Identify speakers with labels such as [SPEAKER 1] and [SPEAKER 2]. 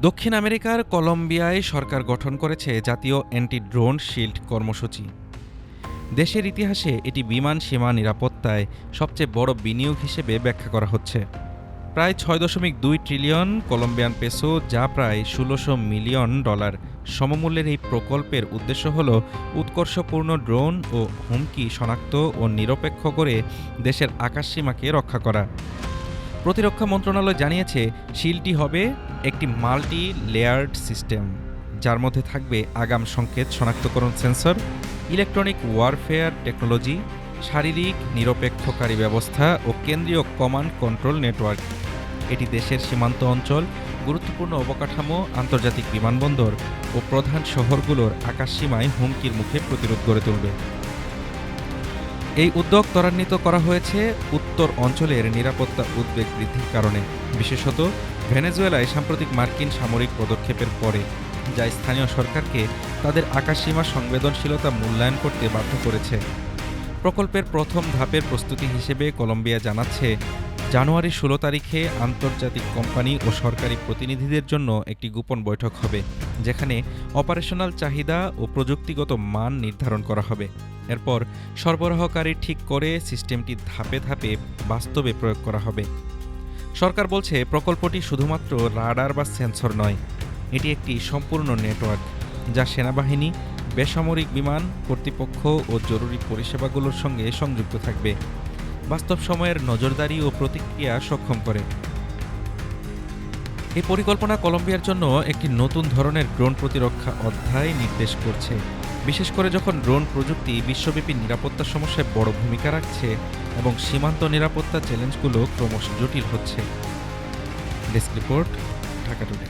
[SPEAKER 1] দক্ষিণ আমেরিকার কলম্বিয়ায় সরকার গঠন করেছে জাতীয় অ্যান্টি ড্রোন শিল্ড কর্মসূচি। দেশের ইতিহাসে এটি বিমান সীমা নিরাপত্তায় সবচেয়ে বড় বিনিয়োগ হিসেবে ব্যাখ্যা করা হচ্ছে। প্রায় ৬.২ ট্রিলিয়ন কলম্বিয়ান পেসো, যা প্রায় $১৬০০ মিলিয়ন সমমূল্যের এই প্রকল্পের উদ্দেশ্য হল উৎকর্ষপূর্ণ ড্রোন ও হুমকি শনাক্ত ও নিরপেক্ষ করে দেশের আকাশসীমাকে রক্ষা করা। প্রতিরক্ষা মন্ত্রণালয় জানিয়েছে, শিল্ডটি হবে একটি মাল্টি লেয়ার্ড সিস্টেম, যার মধ্যে থাকবে আগাম সংকেত শনাক্তকরণ সেন্সর, ইলেকট্রনিক ওয়ারফেয়ার টেকনোলজি, শারীরিক নিরপেক্ষকারী ব্যবস্থা ও কেন্দ্রীয় কমান্ড কন্ট্রোল নেটওয়ার্ক। এটি দেশের সীমান্ত অঞ্চল, গুরুত্বপূর্ণ অবকাঠামো, আন্তর্জাতিক বিমানবন্দর ও প্রধান শহরগুলোর আকাশসীমায় হুমকির মুখে প্রতিরোধ গড়ে তুলবে। এই উদ্যোগ ত্বরান্বিত করা হয়েছে উত্তর অঞ্চলের নিরাপত্তা উদ্বেগ বৃদ্ধির কারণে, বিশেষত ভেনেজুয়েলায় সাম্প্রতিক মার্কিন সামরিক পদক্ষেপের পরে, যা স্থানীয় সরকারকে তাদের আকাশসীমা সংবেদনশীলতা মূল্যায়ন করতে বাধ্য করেছে। প্রকল্পের প্রথম ধাপের প্রস্তুতি হিসেবে কলম্বিয়া জানাচ্ছে, জানুয়ারি ১৬ তারিখে আন্তর্জাতিক কোম্পানি ও সরকারি প্রতিনিধিদের জন্য একটি গোপন বৈঠক হবে, যেখানে অপারেশনাল চাহিদা ও প্রযুক্তিগত মান নির্ধারণ করা হবে। এরপর সরবরাহকারী ঠিক করে সিস্টেমটি ধাপে ধাপে বাস্তবে প্রয়োগ করা হবে। সরকার বলছে, প্রকল্পটি শুধুমাত্র রাডার বা সেন্সর নয়, এটি একটি সম্পূর্ণ নেটওয়ার্ক, যা সেনাবাহিনী, বেসামরিক বিমান কর্তৃপক্ষ ও জরুরি পরিষেবাগুলোর সঙ্গে সংযুক্ত থাকবে, বাস্তব সময়ের নজরদারি ও প্রতিক্রিয়া সক্ষম করে। এই পরিকল্পনা কলম্বিয়ার জন্য একটি নতুন ধরনের ড্রোন প্রতিরক্ষা অধ্যায় নির্দেশ করছে, বিশেষ করে যখন ড্রোন প্রযুক্তি বিশ্বব্যাপী নিরাপত্তা সমস্যায় বড় ভূমিকা রাখছে এবং সীমান্ত নিরাপত্তা চ্যালেঞ্জগুলো ক্রমশ জটিল হচ্ছে। Desk report, Dhaka today.